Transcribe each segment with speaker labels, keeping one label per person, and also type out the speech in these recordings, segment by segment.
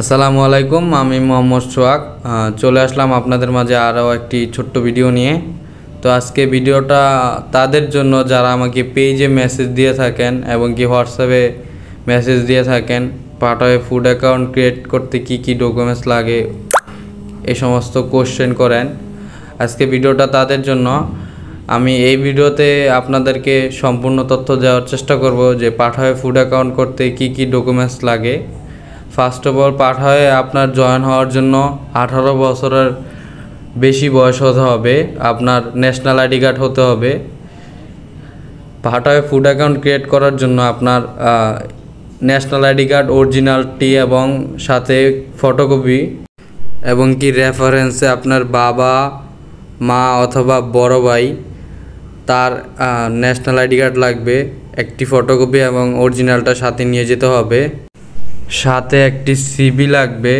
Speaker 1: আসসালামু আলাইকুম, আমি মোহাম্মদ সোহাগ। চলে আসলাম আপনাদের মাঝে আরও একটি ছোট্ট ভিডিও নিয়ে। তো আজকে ভিডিওটা তাদের জন্য যারা আমাকে পেজে মেসেজ দিয়ে থাকেন এবং কি হোয়াটসঅ্যাপে মেসেজ দিয়ে থাকেন পাঠায় ফুড অ্যাকাউন্ট ক্রিয়েট করতে কি কি ডকুমেন্টস লাগে এই সমস্ত কোশ্চেন করেন। আজকে ভিডিওটা তাদের জন্য। আমি এই ভিডিওতে আপনাদেরকে সম্পূর্ণ তথ্য দেওয়ার চেষ্টা করব যে পাঠায় ফুড অ্যাকাউন্ট করতে কি কি ডকুমেন্টস লাগে। ফার্স্ট অফ অল পাঠায় আপনার জয়েন হওয়ার জন্য 18 বছরের বেশি বয়স হতে হবে, আপনার ন্যাশনাল আইডি কার্ড হতে হবে। পাঠায় ফুড অ্যাকাউন্ট ক্রিয়েট করার জন্য আপনার ন্যাশনাল আইডি কার্ড অরিজিনালটি এবং সাথে ফটোকপি এবং কি রেফারেন্সে আপনার বাবা মা অথবা বড় ভাই তার ন্যাশনাল আইডি কার্ড লাগবে, একটি ফটোকপি এবং অরিজিনালটা সাথে নিয়ে যেতে হবে। সাথে একটি সিভি লাগবে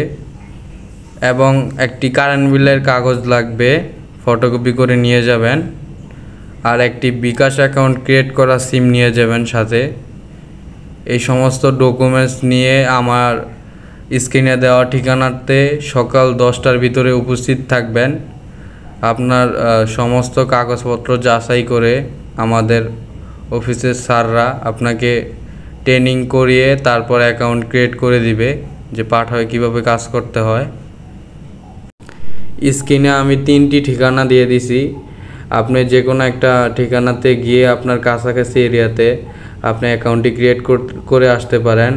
Speaker 1: এবং একটি কারেন্ট বিলের কাগজ লাগবে, ফটোকপি করে নিয়ে যাবেন। আর একটি বিকাশ অ্যাকাউন্ট ক্রিয়েট করা সিম নিয়ে যাবেন সাথে। এই সমস্ত ডকুমেন্টস নিয়ে আমার স্ক্রিনে দেওয়া ঠিকানাতে সকাল 10টার ভিতরে উপস্থিত থাকবেন। আপনার সমস্ত কাগজপত্র যাচাই করে আমাদের অফিসের স্যাররা আপনাকে ট্রেনিং করিয়ে তারপর অ্যাকাউন্ট ক্রিয়েট করে দিবে যে পাঠায় কিভাবে কাজ করতে হয়। স্ক্রিনে আমি 3টি ঠিকানা দিয়ে দিছি। আপনি যে কোনো একটা ঠিকানাতে গিয়ে আপনার কাছাকাছি এরিয়াতে আপনি অ্যাকাউন্টটি ক্রিয়েট করে আসতে পারেন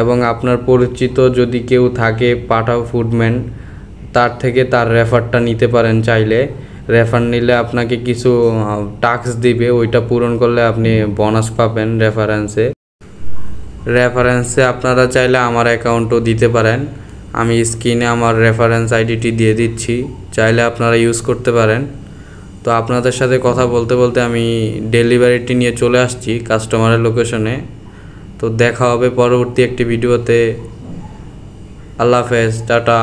Speaker 1: এবং আপনার পরিচিত যদি কেউ থাকে পাঠাও ফুডম্যান, তার থেকে তার রেফারটা নিতে পারেন। চাইলে রেফার নিলে আপনাকে কিছু টাস্ক দিবে, ওইটা পূরণ করলে আপনি বোনাস পাবেন রেফারেন্সে আপনারা চাইলে আমার অ্যাকাউন্টও দিতে পারেন। আমি স্ক্রিনে আমার রেফারেন্স আইডিটি দিয়ে দিচ্ছি, চাইলে আপনারা ইউজ করতে পারেন। তো আপনাদের সাথে কথা বলতে বলতে আমি ডেলিভারিটি নিয়ে চলে আসছি কাস্টমারের লোকেশনে। তো দেখা হবে পরবর্তী একটি ভিডিওতে। আল্লাহ হাফেজ, টাটা।